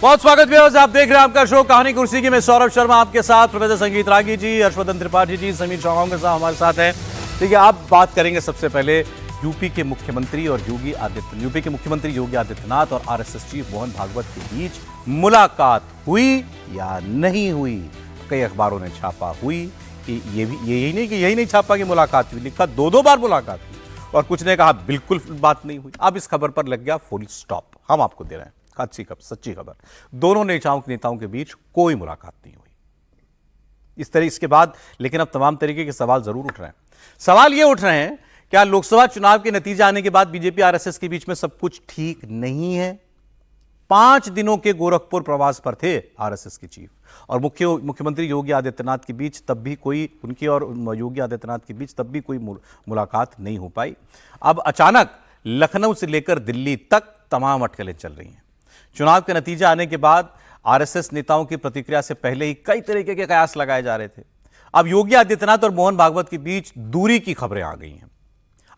बहुत स्वागत व्यूअर्स, आप देख रहे हैं आपका शो कहानी कुर्सी की। मैं सौरभ शर्मा आपके साथ, प्रोफेसर संगीत रागी जी, हर्षवर्धन त्रिपाठी जी, समीर चौहान के साथ हमारे साथ हैं। देखिए, आप बात करेंगे सबसे पहले यूपी के मुख्यमंत्री योगी आदित्यनाथ और आरएसएस चीफ मोहन भागवत के बीच मुलाकात हुई या नहीं हुई। कई अखबारों ने छापा हुई, यही नहीं छापा कि मुलाकात हुई, लिखा दो बार मुलाकात हुई, और कुछ ने कहा बिल्कुल बात नहीं हुई। अब इस खबर पर लग गया फुल स्टॉप। हम आपको दे रहे हैं सच्ची खबर। दोनों नेताओं के बीच कोई मुलाकात नहीं हुई। इसके बाद लेकिन अब तमाम तरीके के सवाल जरूर उठ रहे हैं। सवाल ये उठ रहे हैं, क्या लोकसभा चुनाव के नतीजे आने के बाद बीजेपी आरएसएस के बीच में सब कुछ ठीक नहीं है? 5 दिनों के गोरखपुर प्रवास पर थे आरएसएस के चीफ और मुख्यमंत्री योगी आदित्यनाथ के बीच तब भी कोई मुलाकात नहीं हो पाई। अब अचानक लखनऊ से लेकर दिल्ली तक तमाम अटकलें चल रही हैं। चुनाव के नतीजे आने के बाद आरएसएस नेताओं की प्रतिक्रिया से पहले ही कई तरीके के कयास लगाए जा रहे थे। अब योगी आदित्यनाथ और मोहन भागवत के बीच दूरी की खबरें आ गई हैं।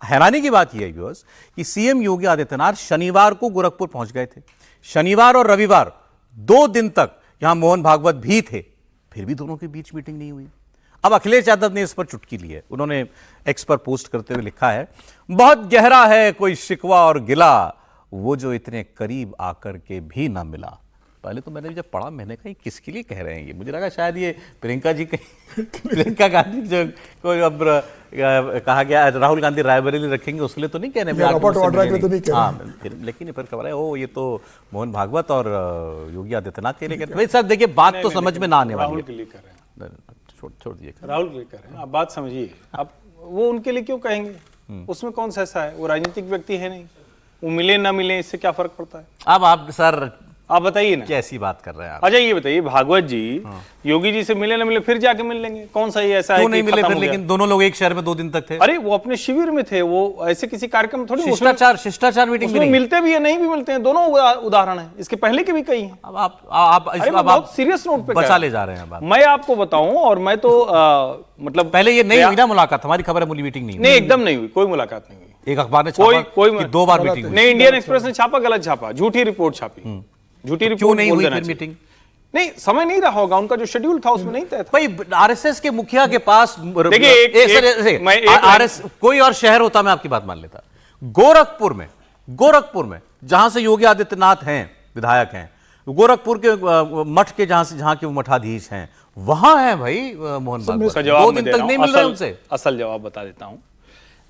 हैरानी की बात यह है व्यूअर्स कि सीएम योगी आदित्यनाथ शनिवार को गोरखपुर पहुंच गए थे। शनिवार और रविवार 2 दिन तक यहां मोहन भागवत भी थे, फिर भी दोनों के बीच मीटिंग नहीं हुई। अब अखिलेश यादव ने इस पर चुटकी ली है। उन्होंने एक्स पर पोस्ट करते हुए लिखा है, बहुत गहरा है कोई शिकवा और गिला, वो जो इतने करीब आकर के भी ना मिला। पहले तो मैंने जब पढ़ा, मैंने कहा किसके लिए कह रहे हैं ये? मुझे लगा शायद ये प्रियंका जी प्रियंका गांधी जो कोई अब कहा गया राहुल गांधी रायबरेली रखेंगे उसके लिए तो नहीं कह रहे, लेकिन फिर खबर है ओ ये तो मोहन भागवत और योगी आदित्यनाथ के लिए कह रहे हैं। सर देखिए, बात तो समझ में ना आने वाली है। छोड़ दीजिए, राहुल के लिए कह रहे हैं, आप बात समझिए। अब वो उनके लिए क्यों कहेंगे? उसमें कौन सा ऐसा है? वो राजनीतिक व्यक्ति है नहीं, वो मिले ना मिले इससे क्या फर्क पड़ता है? अब आप सर आप बताइए ना, कैसी बात कर रहे हैं आप? अच्छा ये बताइए, भागवत जी योगी जी से मिले ना मिले फिर जाके मिल लेंगे? कौन सा ये ऐसा है? नहीं मिले फिर, लेकिन दोनों लोग एक शहर में 2 दिन तक थे। अरे वो अपने शिविर में थे, वो ऐसे किसी कार्यक्रम थोड़ी शिष्टाचार मीटिंग में मिलते भी है, नहीं भी मिलते हैं। दोनों उदाहरण है, इसके पहले के भी कई हैं। अब आप बहुत सीरियस नोट पे बचा ले जा रहे हैं। मैं आपको बताऊं, और मैं तो मतलब पहले ये नहीं हुई ना मुलाकात, हमारी खबर है मूली मीटिंग नहीं, एकदम नहीं हुई, कोई मुलाकात नहीं हुई। एक अखबार ने छापा कि 2 बार मीटिंग हुई। नहीं, इंडियन एक्सप्रेस ने छापा, गलत छापा, झूठी रिपोर्ट छापी। झूठी रिपोर्ट क्यों नहीं हुई फिर मीटिंग? नहीं, समय नहीं रहा होगा, उनका जो शेड्यूल था उसमें नहीं तय था। भाई आरएसएस के मुखिया के पास देखिए, कोई और शहर होता मैं आपकी बात मान लेता। गोरखपुर में जहां से योगी आदित्यनाथ हैं, विधायक हैं, गोरखपुर के मठ के जहां के वो मठाधीश हैं, वहां है भाई मोहन भागवत। 2 दिन तक नहीं मिल रहा उनसे। असल जवाब बता देता हूं।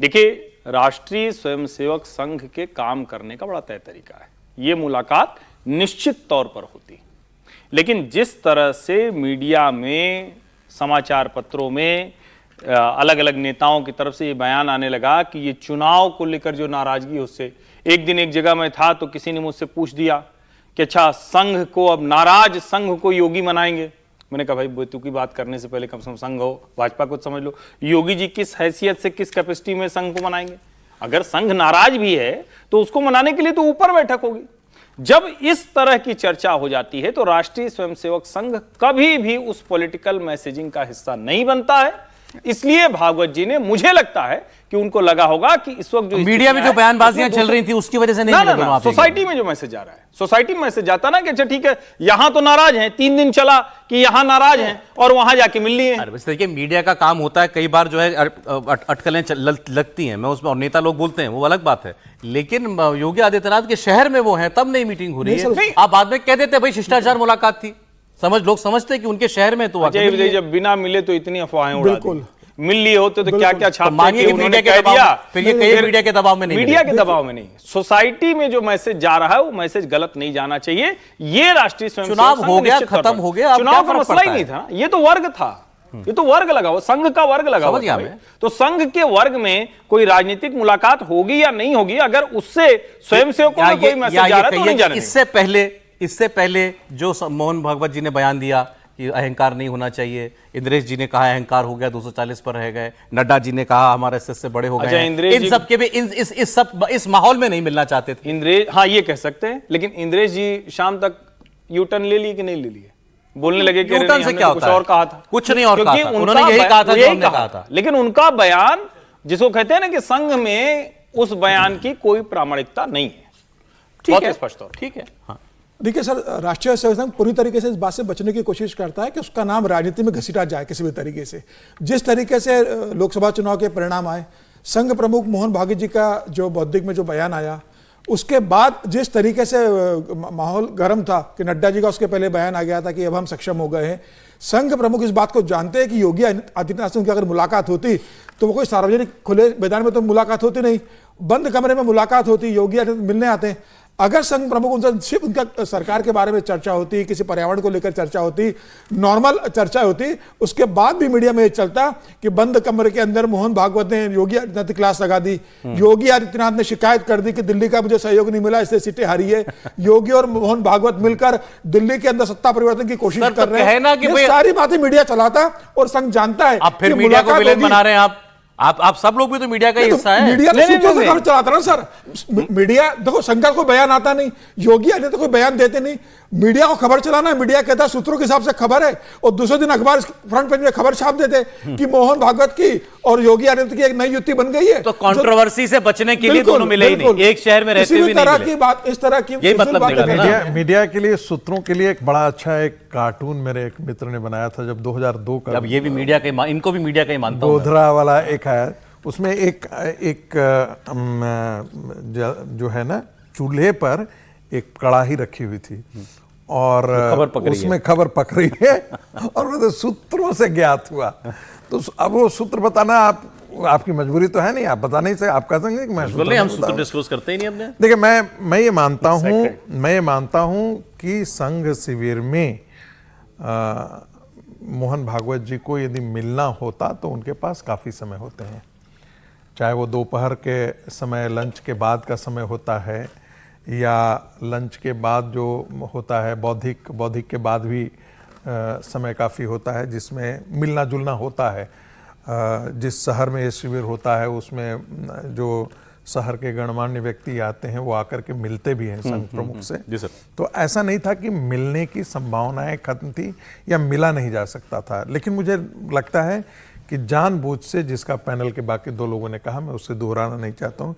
देखिए, राष्ट्रीय स्वयंसेवक संघ के काम करने का बड़ा तय तरीका है। ये मुलाकात निश्चित तौर पर होती, लेकिन जिस तरह से मीडिया में, समाचार पत्रों में अलग अलग नेताओं की तरफ से ये बयान आने लगा कि ये चुनाव को लेकर जो नाराजगी है उससे। एक दिन एक जगह में था तो किसी ने मुझसे पूछ दिया कि अच्छा, संघ को अब नाराज संघ को योगी मनाएंगे। मैंने कहा भाई बेतु की बात करने से पहले कम से कम संघ हो, भाजपा को समझ लो। योगी जी किस हैसियत से, किस कैपेसिटी में संघ को मनाएंगे? अगर संघ नाराज भी है तो उसको मनाने के लिए तो ऊपर बैठक होगी। जब इस तरह की चर्चा हो जाती है तो राष्ट्रीय स्वयंसेवक संघ कभी भी उस पॉलिटिकल मैसेजिंग का हिस्सा नहीं बनता है। इसलिए भागवत जी ने, मुझे लगता है कि उनको लगा होगा कि इस वक्त जो मीडिया में जो बयानबाजियां चल रही थी उसकी वजह से नहीं ना, सोसाइटी में जो मैसेज आ रहा है, सोसाइटी में मैसेज जाता ना कि अच्छा ठीक है, यहां तो नाराज हैं, 3 दिन चला कि यहां नाराज हैं और वहां जाके मिल लिए। देखिए, मीडिया का काम होता है, कई बार जो है अटकलें लगती हैं, मैं उसमें, और नेता लोग बोलते हैं, वो अलग बात है। लेकिन योगी आदित्यनाथ के शहर में वो हैं, तब नहीं मीटिंग हो रही है। आप बाद में कह देते भाई शिष्टाचार मुलाकात थी, लोग समझते कि उनके शहर में तो जब बिना मिले तो इतनी अफवाहें उड़ा दी। मिल लिए होते तो क्या क्या छापते, मानिए कि मीडिया के दबाव में नहीं, मीडिया के दबाव में नहीं, सोसाइटी में जो मैसेज जा रहा है वो मैसेज गलत नहीं जाना चाहिए। ये राष्ट्रीय स्वयंसेवक चुनाव हो गया, खत्म हो गया, चुनाव का मसला ही नहीं था, ये तो वर्ग था, ये तो वर्ग लगा हुआ, संघ का वर्ग लगा हुआ। तो संघ के वर्ग में कोई राजनीतिक मुलाकात होगी या नहीं होगी, अगर उससे स्वयंसेवकों में कोई मैसेज जा रहा है तो नहीं जाने। इससे पहले जो मोहन भागवत जी ने बयान दिया कि अहंकार नहीं होना चाहिए, इंद्रेश जी ने कहा अहंकार हो गया, 240 पर रह गए, नड्डा जी ने कहा हमारे से बड़े हो गए। इन सब के भी इस माहौल में नहीं मिलना चाहते थे इंद्रेश। हाँ, ये कह सकते हैं, लेकिन इंद्रेश जी शाम तक यू टर्न ले लिए कि नहीं ले लिए? बोलने लगे कि यूटर्न से क्या होता है? कुछ और कहा था, कुछ नहीं और कहा था, उन्होंने यही कहा था जो हमने कहा था। लेकिन उनका बयान, जिसको कहते हैं ना कि संघ में उस बयान की कोई प्रामाणिकता नहीं है, बहुत स्पष्ट तौर। ठीक है, हाँ। देखिए सर, राष्ट्रीय सेवक संघ पूरी तरीके से इस बात से बचने की कोशिश करता है कि उसका नाम राजनीति में घसीटा जाए किसी भी तरीके से। जिस तरीके से लोकसभा चुनाव के परिणाम आए, संघ प्रमुख मोहन भागवत जी का जो बौद्धिक में जो बयान आया, उसके बाद जिस तरीके से माहौल गर्म था कि नड्डा जी का उसके पहले बयान आ गया था कि अब हम सक्षम हो गए हैं। संघ प्रमुख इस बात को जानते हैं कि योगी आदित्यनाथ से उनकी अगर मुलाकात होती तो वो कोई सार्वजनिक खुले मैदान में तो मुलाकात होती नहीं, बंद कमरे में मुलाकात होती। योगी आदित्यनाथ मिलने आते हैं। अगर संघ प्रमुख उनसे सिर्फ उनका सरकार के बारे में चर्चा होती, किसी पर्यावरण को लेकर चर्चा होती, नॉर्मल चर्चा होती, उसके बाद भी मीडिया में ये चलता कि बंद कमरे के अंदर मोहन भागवत ने योगी आदित्यनाथ की क्लास लगा दी, योगी आदित्यनाथ ने शिकायत कर दी कि दिल्ली का मुझे सहयोग नहीं मिला इसलिए सीटें हारी है, योगी और मोहन भागवत मिलकर दिल्ली के अंदर सत्ता परिवर्तन की कोशिश कर रहे हैं। ये सारी बातें मीडिया चलाता और संघ जानता है। आप फिर मीडिया को विलेन बना रहे हैं। आप सब लोग भी तो मीडिया का हिस्सा है। मीडिया तो सूत्रों से खबर चलाता ना सर। मीडिया देखो, संघ का कोई बयान आता नहीं, योगी आदित्यनाथ कोई बयान देते नहीं, मीडिया को खबर चलाना है। मीडिया कहता है सूत्रों के हिसाब से खबर है, और दूसरे दिन अखबार फ्रंट पेज में खबर छाप देते कि मोहन भागवत की और योगी आदित्यनाथ की एक नई युति बन गई है। तो कंट्रोवर्सी से बचने के लिए दोनों मिले ही नहीं, एक शहर में रहते हुए नहीं मिले। बात इस तरह की यही मतलब मीडिया के लिए, सूत्रों के लिए एक बड़ा अच्छा एक कार्टून मेरे एक मित्र ने बनाया था जब 2002 का। अब ये भी मीडिया का, इनको भी मीडिया का ही मानता हूं। गोधरा वाला एक है, उसमें एक जो है ना, चूल्हे पर एक कड़ाही रखी हुई थी और उसमें खबर पक रही है और वो सूत्रों से ज्ञात हुआ। तो अब वो सूत्र बताना आपकी मजबूरी तो है नहीं, आप बता नहीं सकते। आप कहते हैं कि मैं हम सूत्र डिस्क्लोज करते ही नहीं अपने। देखिए, मैं ये मानता हूं कि संघ शिविर में मोहन भागवत जी को यदि मिलना होता तो उनके पास काफी समय होते हैं, चाहे वो दोपहर के समय, लंच के बाद का समय होता है, या लंच के बाद जो होता है बौद्धिक के बाद भी समय काफ़ी होता है जिसमें मिलना जुलना होता है। जिस शहर में ये शिविर होता है उसमें जो शहर के गणमान्य व्यक्ति आते हैं वो आकर के मिलते भी हैं संघ प्रमुख से। जी सर। तो ऐसा नहीं था कि मिलने की संभावनाएं खत्म थी या मिला नहीं जा सकता था। लेकिन मुझे लगता है कि जानबूझ से, जिसका पैनल के बाकी दो लोगों ने कहा, मैं उससे दोहराना नहीं चाहता हूं,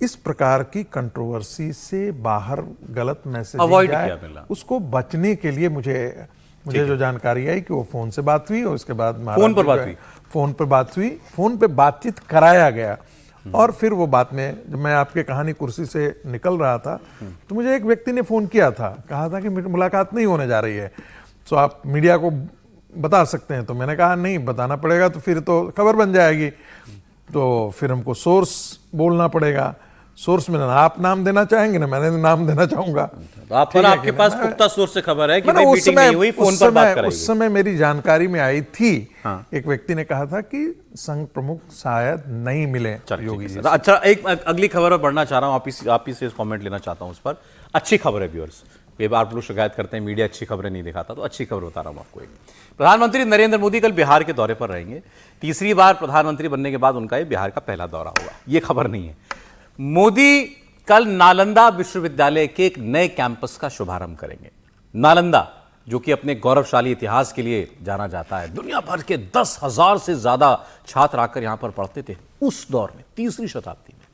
इस प्रकार की कंट्रोवर्सी से बाहर गलत मैसेज जाए, उसको बचने के लिए मुझे जो जानकारी आई कि वो फोन से बात हुई और उसके बाद फोन पर बातचीत कराया गया। और फिर वो बात में, जब मैं आपके कहानी कुर्सी से निकल रहा था तो मुझे एक व्यक्ति ने फोन किया था, कहा था कि मेरी मुलाकात नहीं होने जा रही है, तो आप मीडिया को बता सकते हैं। तो मैंने कहा नहीं बताना पड़ेगा, तो फिर तो खबर बन जाएगी, तो फिर हमको सोर्स बोलना पड़ेगा। सोर्स में ना आप नाम देना चाहेंगे ना मैंने नाम देना चाहूंगा। आपके पास पुख्ता सोर्स से खबर है कि भाई मीटिंग नहीं हुई, फोन पर बात कराई। उस समय मेरी जानकारी में आई थी, एक व्यक्ति ने कहा था कि संघ प्रमुख शायद नहीं मिले योगी जी। अच्छा, एक अगली खबर पर बढ़ना चाह रहा हूं, आप ही से कमेंट लेना चाहता हूं उस पर। अच्छी खबर है व्यूअर्स, कई बार आप लोग शिकायत करते हैं मीडिया अच्छी खबरें नहीं दिखाता, तो अच्छी खबर बता रहा हूं आपको। एक प्रधानमंत्री नरेंद्र मोदी कल बिहार के दौरे पर रहेंगे। तीसरी बार प्रधानमंत्री बनने के बाद उनका ये बिहार का पहला दौरा होगा, ये खबर नहीं है। मोदी कल नालंदा विश्वविद्यालय के एक नए कैंपस का शुभारंभ करेंगे। नालंदा, जो कि अपने गौरवशाली इतिहास के लिए जाना जाता है, दुनिया भर के 10,000 से ज्यादा छात्र आकर यहां पर पढ़ते थे उस दौर में, तीसरी शताब्दी में।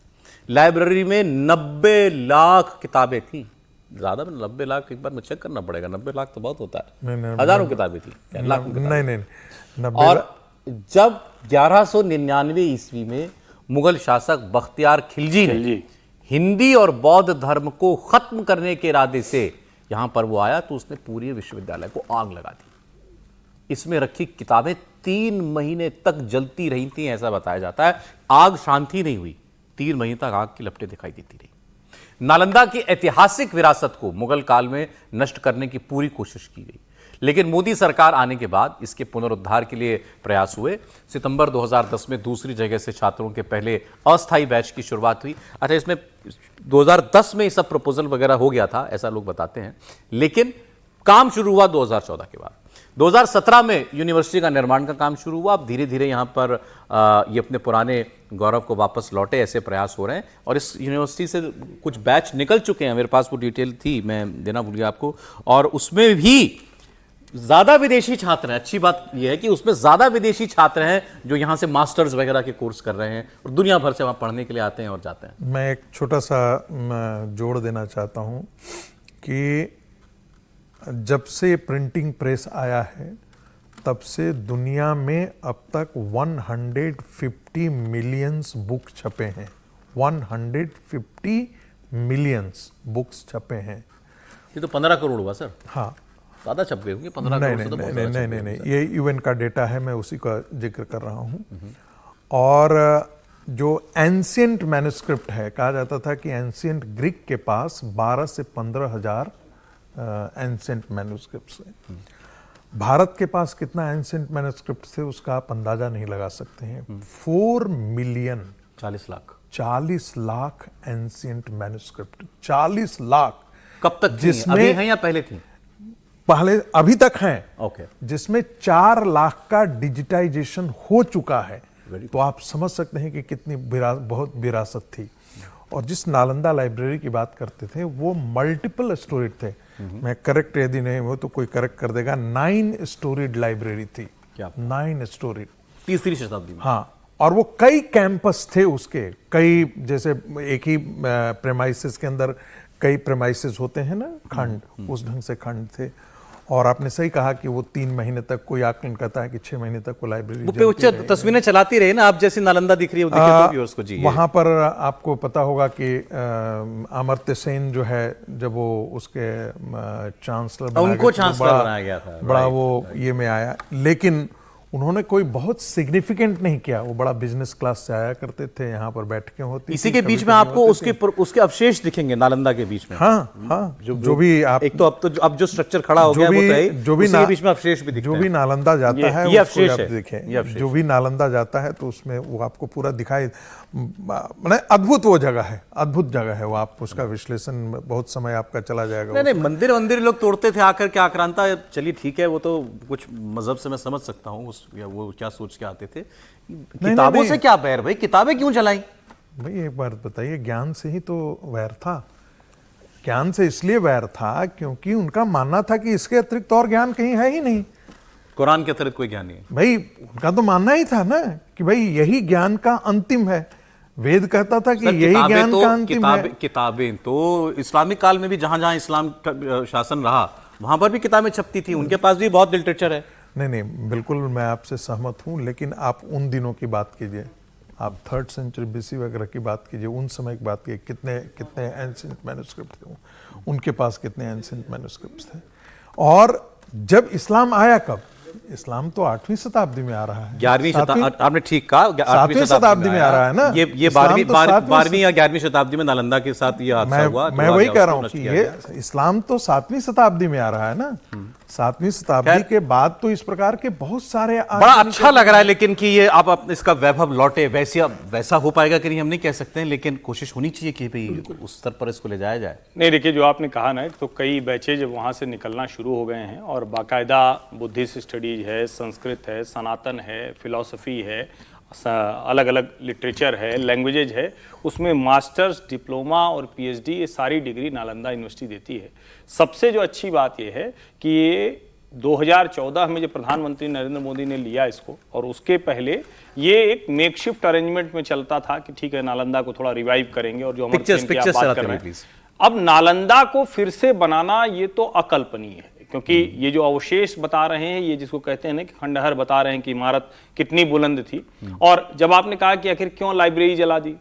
लाइब्रेरी में 90 लाख किताबें थी, ज्यादा में 90 लाख, एक बार में चेक करना पड़ेगा, 90 लाख तो बहुत होता है, हजारों किताबें थी, नहीं। और जब 1199 ईस्वी में मुगल शासक बख्तियार खिलजी ने हिंदी और बौद्ध धर्म को खत्म करने के इरादे से यहां पर वो आया, तो उसने पूरे विश्वविद्यालय को आग लगा दी। इसमें रखी किताबें 3 महीने तक जलती रही थी, ऐसा बताया जाता है। आग शांति नहीं हुई, 3 महीने तक आग की लपटें दिखाई देती रही। नालंदा की ऐतिहासिक विरासत को मुगल काल में नष्ट करने की पूरी कोशिश की गई, लेकिन मोदी सरकार आने के बाद इसके पुनरुद्धार के लिए प्रयास हुए। सितंबर 2010 में दूसरी जगह से छात्रों के पहले अस्थायी बैच की शुरुआत हुई। अच्छा, इसमें 2010 में ये सब प्रपोजल वगैरह हो गया था, ऐसा लोग बताते हैं, लेकिन काम शुरू हुआ 2014 के बाद। 2017 में यूनिवर्सिटी का निर्माण का काम शुरू हुआ। अब धीरे धीरे यहाँ पर ये अपने पुराने गौरव को वापस लौटे, ऐसे प्रयास हो रहे हैं। और इस यूनिवर्सिटी से कुछ बैच निकल चुके हैं, मेरे पास वो डिटेल थी, मैं देना भूल गया आपको। और उसमें भी ज्यादा विदेशी छात्र हैं। अच्छी बात यह है कि उसमें ज्यादा विदेशी छात्र हैं जो यहां से मास्टर्स वगैरह के कोर्स कर रहे हैं और दुनिया भर से वहां पढ़ने के लिए आते हैं और जाते हैं। मैं एक छोटा सा जोड़ देना चाहता हूं कि जब से प्रिंटिंग प्रेस आया है तब से दुनिया में अब तक 150 मिलियंस बुक छपे हैं। 150 मिलियंस बुक्स छपे हैं। ये तो 15 करोड़ हुआ सर। हाँ, ज्यादा छप गए होंगे 15 नहीं करोड़ से तो बहुत नहीं ज्यादा नहीं छप नहीं गए नहीं होंगे, ये यूएन का डेटा है, मैं उसी का जिक्र कर रहा हूँ। और जो एंशियंट मैन्युस्क्रिप्ट है, कहा जाता था कि एंशियंट ग्रीक के पास 12 से 15 हजार एंशियंट मैन्युस्क्रिप्ट्स हैं। भारत के पास कितना एंशियंट मैन्युस्क्रिप्ट थे उसका आप अंदाजा नहीं लगा सकते हैं। 4 million 40 lakh ancient manuscript, 40 lakh. कब तक थी? जिसमें अभी हैं या पहले थी? पहले अभी तक हैं, ओके। जिसमें 4 लाख का डिजिटाइजेशन हो चुका है। तो आप समझ सकते हैं कि कितनी बहुत विरासत थी। और जिस नालंदा लाइब्रेरी की बात करते थे वो मल्टीपल स्टोरीड थे। मैं करेक्ट यदि नहीं हो तो कोई करेक्ट कर देगा, 9 स्टोरीड लाइब्रेरी थी। क्या? 9 स्टोरीड, तीसरी शताब्दी में। हाँ। और वो कई कैंपस थे उसके, कई, जैसे एक ही प्रेमाइसिस के अंदर कई प्रेमाइसिस होते हैं ना, खंड, उस ढंग से खंड थे। और आपने सही कहा कि वो 3 महीने तक, कोई आकलन कहता है कि 6 महीने तक वो लाइब्रेरी वो पे उच्च तस्वीरें चलाती रही ना, आप जैसी नालंदा दिख रही है वो दिखे तो व्यूअर्स को जी। वहां पर आपको पता होगा कि अमर्त्य सेन जो है, जब वो उसके चांसलर उनको चांसलर बनाया गया था, बड़ा वो ये में आया, लेकिन उन्होंने कोई बहुत सिग्निफिकेंट नहीं किया। वो बड़ा बिजनेस क्लास से आया करते थे, यहाँ पर बैठकें होती। इसी के बीच में आपको उसके अवशेष दिखेंगे नालंदा के बीच में। हाँ हाँ, जो भी आप, एक तो अब जो स्ट्रक्चर खड़ा हो गया वो तो है, जो भी उसी के बीच में अवशेष भी दिखते जो हैं। भी नालंदा जाता है ये उसको अवशेष आप है, देखें, जो भी नालंदा जाता है तो उसमें वो आपको पूरा दिखाई, मतलब अद्भुत वो जगह है, अद्भुत जगह है वो। आप उसका विश्लेषण बहुत समय आपका चला जाएगा। नहीं, मंदिर लोग तोड़ते थे आकर के आक्रांता, चलिए ठीक है, वो तो कुछ मजहब से मैं समझ सकता हूँ, वो क्या सोच के आते थे। किताबों से क्या बैर भाई, किताबें क्यों चलाई? भाई एक बात बताइए, ज्ञान से ही तो वैर था। ज्ञान से इसलिए वैर था क्योंकि उनका मानना था कि इसके अतिरिक्त और ज्ञान कहीं है ही नहीं। कुरान के अतिरिक्त कोई ज्ञान नहीं है भाई, उनका तो मानना ही था ना कि भाई यही ज्ञान का अंतिम है। वेद कहता था कि यही ज्ञान का अंतिम है। किताबें तो इस्लामिक काल में भी जहां इस्लाम का शासन रहा वहां पर भी किताबें छपती थी, उनके पास भी बहुत लिटरेचर है। नहीं, बिल्कुल मैं आपसे सहमत हूं, लेकिन आप उन दिनों की बात कीजिए, आप 3rd सेंचुरी BC वगैरह की बात कीजिए, उन समय की बात कीजिए, कितने एंशिएंट मैन्युस्क्रिप्ट थे, उनके पास कितने एंशिएंट मैन्युस्क्रिप्ट्स थे। और जब इस्लाम आया, कब? इस्लाम तो 8वीं शताब्दी में आ रहा है। 11वीं शताब्दी, आपने ठीक कहा, 8वीं शताब्दी में आ रहा है ना। ये 12वीं या 11वीं शताब्दी में नालंदा के साथ ये हादसा हुआ। मैं वही कह रहा हूँ कि ये इस्लाम तो 7वीं शताब्दी में आ रहा है ना। 7वीं शताब्दी के बाद तो इस प्रकार के बहुत सारे, बड़ा अच्छा लग रहा है लेकिन कि ये आप इसका वैभव लौटे, वैसा हो पाएगा कि नहीं हम नहीं कह सकते हैं, लेकिन कोशिश होनी चाहिए कि भाई उस स्तर पर इसको ले जाया जाए। नहीं, देखिए जो आपने कहा ना, तो कई बैचेज वहाँ से निकलना शुरू हो गए हैं और बाकायदा बुद्धिस्ट स्टडीज है, संस्कृत है, सनातन है, फिलॉसफी है, अलग अलग लिटरेचर है, लैंग्वेजेज है, उसमें मास्टर्स, डिप्लोमा और PhD ये सारी डिग्री नालंदा यूनिवर्सिटी देती है। सबसे जो अच्छी बात ये है कि ये 2014 में जो प्रधानमंत्री नरेंद्र मोदी ने लिया इसको, और उसके पहले ये एक मेकशिफ्ट अरेंजमेंट में चलता था कि ठीक है नालंदा को थोड़ा रिवाइव करेंगे, और जो अमर्त्य सेन की आप बात कर रहे हैं, अब नालंदा को फिर से बनाना ये तो अकल्पनीय है। क्योंकि ये जो अवशेष बता रहे हैं, ये जिसको कहते हैं ना कि खंडहर बता रहे हैं कि इमारत कितनी बुलंद थी। और जब आपने कहा कि आखिर क्यों लाइब्रेरी जला दी,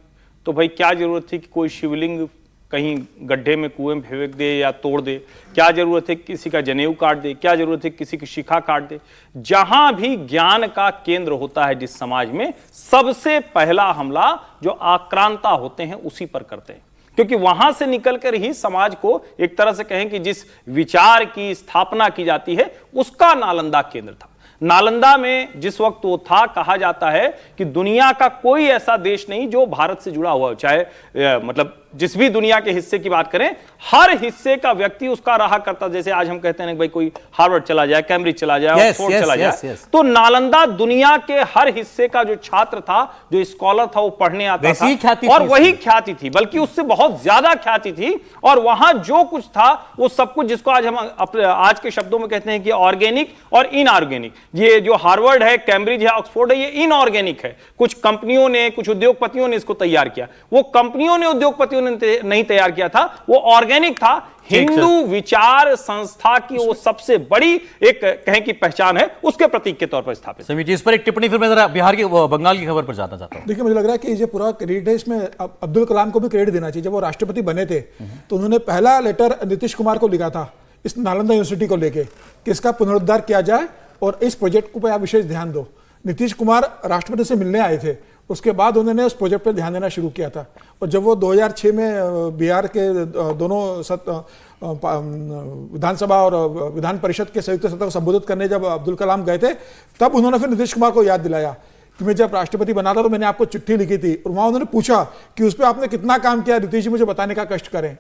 तो भाई क्या जरूरत थी कि कोई शिवलिंग कहीं गड्ढे में, कुएं में फेंक दे या तोड़ दे? क्या जरूरत है किसी का जनेऊ काट दे? क्या जरूरत है किसी की शिखा काट दे? जहां भी ज्ञान का केंद्र होता है जिस समाज में, सबसे पहला हमला जो आक्रांता होते हैं उसी पर करते हैं, क्योंकि वहां से निकलकर ही समाज को एक तरह से कहें कि जिस विचार की स्थापना की जाती है उसका नालंदा केंद्र था। नालंदा में जिस वक्त वो था, कहा जाता है कि दुनिया का कोई ऐसा देश नहीं जो भारत से जुड़ा हुआ हो, चाहे मतलब जिस भी दुनिया के हिस्से की बात करें, हर हिस्से का व्यक्ति उसका रहा करता। जैसे आज हम कहते हैं भाई कोई हार्वर्ड चला जाए, कैम्ब्रिज चला जाए, ऑक्सफोर्ड चला जाए, तो नालंदा दुनिया के हर हिस्से का जो छात्र था, जो स्कॉलर था, वो पढ़ने आता था, और वही ख्याति थी, बल्कि उससे बहुत ज्यादा ख्याति थी। और वहां जो कुछ था वो सब कुछ, जिसको आज हम आज के शब्दों में कहते हैं कि ऑर्गेनिक और इनऑर्गेनिक, ये जो हार्वर्ड है, कैम्ब्रिज है, ऑक्सफोर्ड है, ये इनऑर्गेनिक है। कुछ कंपनियों ने, कुछ उद्योगपतियों ने इसको तैयार किया। वो कंपनियों ने, उद्योगपतियों उन्होंने नहीं तैयार किया था, वो ऑर्गेनिक था। हिंदू विचार संस्था की वो सबसे बड़ी एक कहें कि पहचान है, उसके प्रतीक के तौर पर स्थापित। समीर जी, इस पर एक टिप्पणी, फिर मैं जरा बिहार की बंगाल की खबर पर जाना चाहता हूं। देखिए, मुझे लग रहा है कि ये पूरा क्रेडिट है इसमें अब्दुल कलाम को भी क्रेडिट देना चाहिए। जब वो राष्ट्रपति बने थे तो उन्होंने पहला लेटर नीतीश कुमार को लिखा था इस नालंदा यूनिवर्सिटी को लेके कि इसका पुनरुद्धार किया जाए और इस प्रोजेक्ट को पर आप विशेष ध्यान दो। नीतीश कुमार राष्ट्रपति से मिलने आए थे, उसके बाद उन्होंने उस प्रोजेक्ट पर ध्यान देना शुरू किया था। और जब वो 2006 में बिहार के दोनों विधानसभा और विधान परिषद के संयुक्त सत्र को संबोधित करने जब अब्दुल कलाम गए थे, तब उन्होंने फिर नीतीश कुमार को याद दिलाया कि मैं जब राष्ट्रपति बना था तो मैंने आपको चिट्ठी लिखी थी, और वहां उन्होंने पूछा कि उस पर आपने कितना काम किया, नीतीश जी मुझे बताने का कष्ट करें।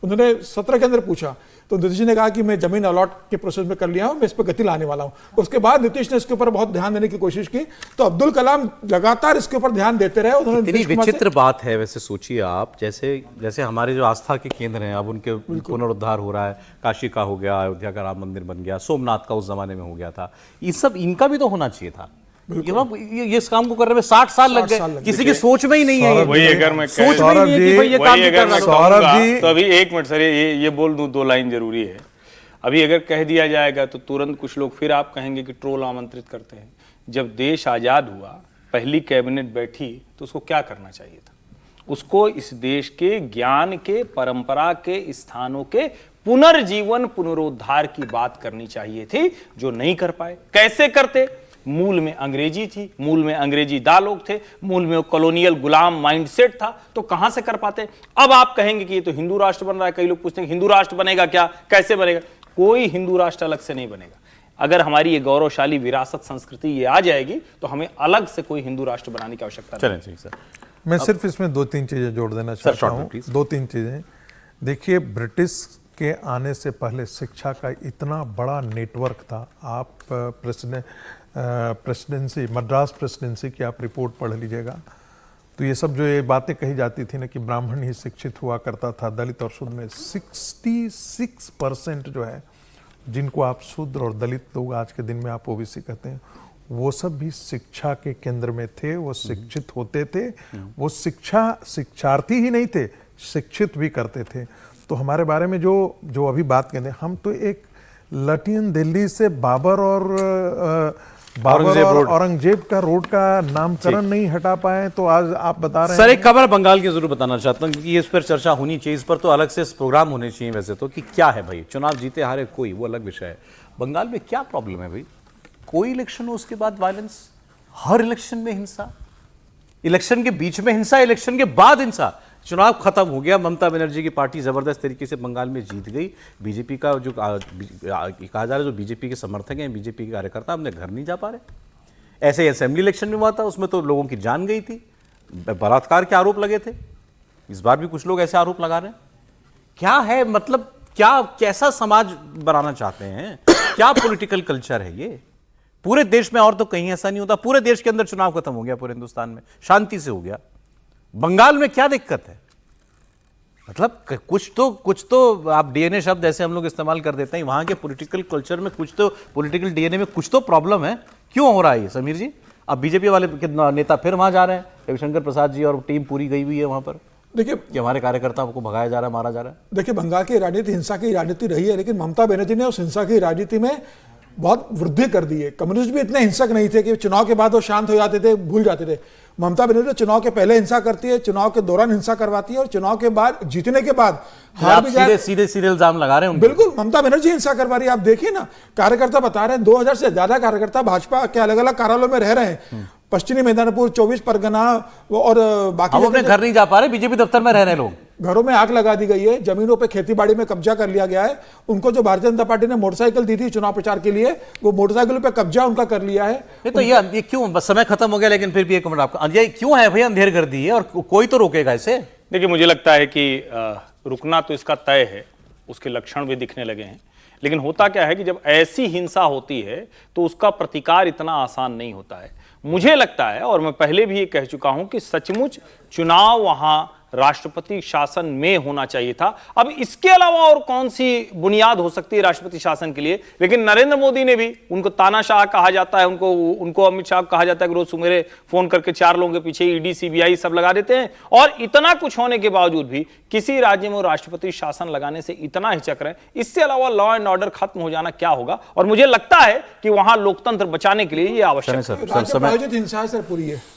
उन्होंने सत्र के अंदर पूछा तो नीतीश जी ने कहा कि मैं जमीन अलॉट के प्रोसेस में कर लिया हूं, मैं इस पर गति लाने वाला हूं। उसके बाद नीतीश ने इसके ऊपर बहुत ध्यान देने की कोशिश की, तो अब्दुल कलाम लगातार इसके ऊपर ध्यान देते रहे। उन्होंने इतनी विचित्र बात है, वैसे सोचिए आप, जैसे हमारे जो आस्था के केंद्र हैं अब उनके पुनरुद्धार हो रहा है। काशी का हो गया, अयोध्या का राम मंदिर बन गया, सोमनाथ का उस जमाने में हो गया था, ये सब इनका भी तो होना चाहिए था। ये इस काम को करने में 60 साल लग गए, किसी की सोच में ही नहीं है। वही अगर मैं सोच में ही नहीं है कि भाई ये काम नहीं कर रहा। तो अभी एक मिनट सर, ये बोल दूं, 2 लाइन जरूरी है। अभी अगर कह दिया जाएगा तो तुरंत कुछ लोग फिर आप कहेंगे कि ट्रोल आमंत्रित करते हैं। जब देश आजाद हुआ, पहली कैबिनेट बैठी तो उसको क्या करना चाहिए था? उसको इस देश के ज्ञान के, परंपरा के स्थानों के पुनर्जीवन, पुनरुद्धार की बात करनी चाहिए थी, जो नहीं कर पाए। कैसे करते? मूल में अंग्रेजी थी, मूल में अंग्रेजी दा लोग थे, मूल में कॉलोनियल गुलाम माइंडसेट था, तो कहां से कर पाते? अब आप कहेंगे कि ये तो हिंदू राष्ट्र बन रहा है। कई लोग पूछते हैं हिंदू राष्ट्र बनेगा क्या, कैसे बनेगा? कोई हिंदू राष्ट्र अलग से नहीं बनेगा। अगर हमारी ये गौरवशाली विरासत, संस्कृति ये आ जाएगी तो हमें अलग से कोई हिंदू राष्ट्र बनाने की आवश्यकता नहीं। चलें सर, मैं सिर्फ इसमें 2-3 चीजें जोड़ देना चाहता हूँ। 2-3 चीजें। देखिए, ब्रिटिश के आने से पहले शिक्षा का इतना बड़ा नेटवर्क था। आप प्रेसिडेंसी, मद्रास प्रेसिडेंसी की आप रिपोर्ट पढ़ लीजिएगा, तो ये सब जो ये बातें कही जाती थी ना कि ब्राह्मण ही शिक्षित हुआ करता था, दलित और शूद्र में 66% जो है, जिनको आप शूद्र और दलित लोग आज के दिन में आप ओबीसी कहते हैं, वो सब भी शिक्षा के केंद्र में थे, वो शिक्षित होते थे, वो शिक्षार्थी ही नहीं थे, शिक्षित भी करते थे। तो हमारे बारे में जो अभी बात कहते हैं, हम तो एक लटियन दिल्ली से बाबर और औरंगजेब का रोड का नामकरण नहीं हटा पाए, तो आज आप बता रहे हैं। सर, एक खबर बंगाल की जरूर बताना चाहता हूं, क्योंकि इस पर चर्चा होनी चाहिए, इस पर तो अलग से प्रोग्राम होने चाहिए वैसे तो, कि क्या है भाई, चुनाव जीते हारे कोई, वो अलग विषय है। बंगाल में क्या प्रॉब्लम है भाई? कोई इलेक्शन हो उसके बाद वायलेंस, हर इलेक्शन में हिंसा, इलेक्शन के बीच में हिंसा, इलेक्शन के बाद हिंसा। चुनाव खत्म हो गया, ममता बनर्जी की पार्टी जबरदस्त तरीके से बंगाल में जीत गई। बीजेपी का जो कहा जा रहा है, जो बीजेपी के समर्थक हैं, बीजेपी के कार्यकर्ता अपने घर नहीं जा पा रहे। ऐसे ही असेंबली इलेक्शन में हुआ था, उसमें तो लोगों की जान गई थी, बलात्कार के आरोप लगे थे। इस बार भी कुछ लोग ऐसे आरोप लगा रहे हैं। क्या है मतलब, क्या कैसा समाज बनाना चाहते हैं? क्या पॉलिटिकल कल्चर है ये? पूरे देश में और तो कहीं ऐसा नहीं होता। पूरे देश के अंदर चुनाव खत्म हो गया, पूरे हिंदुस्तान में शांति से हो गया। बंगाल में क्या दिक्कत है? मतलब कुछ तो आप डीएनए शब्द ऐसे हम लोग इस्तेमाल कर देते हैं, वहां के पॉलिटिकल कल्चर में कुछ तो, पॉलिटिकल डीएनए में कुछ तो प्रॉब्लम है। क्यों हो रहा है ये समीर जी? अब बीजेपी वाले नेता फिर वहां जा रहे हैं, रविशंकर प्रसाद जी और टीम पूरी गई हुई है वहां पर। देखिए कि हमारे कार्यकर्ताओं को भगाया जा रहा है, मारा जा रहा है। देखिए, बंगाल की राजनीति हिंसा की राजनीति रही है, लेकिन ममता बनर्जी ने उस हिंसा की राजनीति में बहुत वृद्धि कर दी है। कम्युनिस्ट भी इतने हिंसक नहीं थे कि चुनाव के बाद वो शांत हो जाते थे, भूल जाते थे। ममता बनर्जी चुनाव के पहले हिंसा करती है, चुनाव के दौरान हिंसा करवाती है, और चुनाव के बाद, जीतने के बाद हार भी जाए। सीधे इल्जाम लगा रहे हैं। बिल्कुल, ममता बनर्जी हिंसा करवा रही है। आप देखिए ना, कार्यकर्ता बता रहे हैं 2000 से ज्यादा कार्यकर्ता भाजपा के अलग अलग कार्यालयों में रह रहे हैं। पश्चिमी मेदिनीपुर, 24 परगना और बाकी अपने घर नहीं जा पा रहे, बीजेपी दफ्तर में रह रहे लोग। घरों में आग लगा दी गई है, जमीनों पे खेतीबाड़ी में कब्जा कर लिया गया है। उनको जो भारतीय जनता पार्टी ने मोटरसाइकिल दी थी चुनाव प्रचार के लिए, वो मोटरसाइकिल पे कब्जा उनका कर लिया है। तो ये क्यों? बस समय खत्म हो गया, लेकिन फिर भी एक मिनट आपका, ये क्यों है भैया अंधेर कर दी है, और कोई तो रोकेगा इसे? देखिए, मुझे लगता है कि रुकना तो इसका तय है, उसके लक्षण भी दिखने लगे हैं। लेकिन होता क्या है कि जब ऐसी हिंसा होती है तो उसका प्रतिकार इतना आसान नहीं होता है। मुझे लगता है, और मैं पहले भी ये कह चुका हूं, कि सचमुच चुनाव वहां राष्ट्रपति शासन में होना चाहिए था। अब इसके अलावा और कौन सी बुनियाद हो सकती है राष्ट्रपति शासन के लिए? लेकिन नरेंद्र मोदी ने भी, उनको तानाशाह कहा जाता है, उनको अमित शाह कहा जाता है कि रोज सुबह फोन करके 4 लोगों के पीछे ईडी सीबीआई सब लगा देते हैं, और इतना कुछ होने के बावजूद भी किसी राज्य में राष्ट्रपति शासन लगाने से इतना हिचक रहे हैं। इससे अलावा लॉ एंड ऑर्डर खत्म हो जाना क्या होगा? और मुझे लगता है कि वहां लोकतंत्र बचाने के लिए ये आवश्यक है। राज्य प्रायोजित हिंसा है सर पूरी है।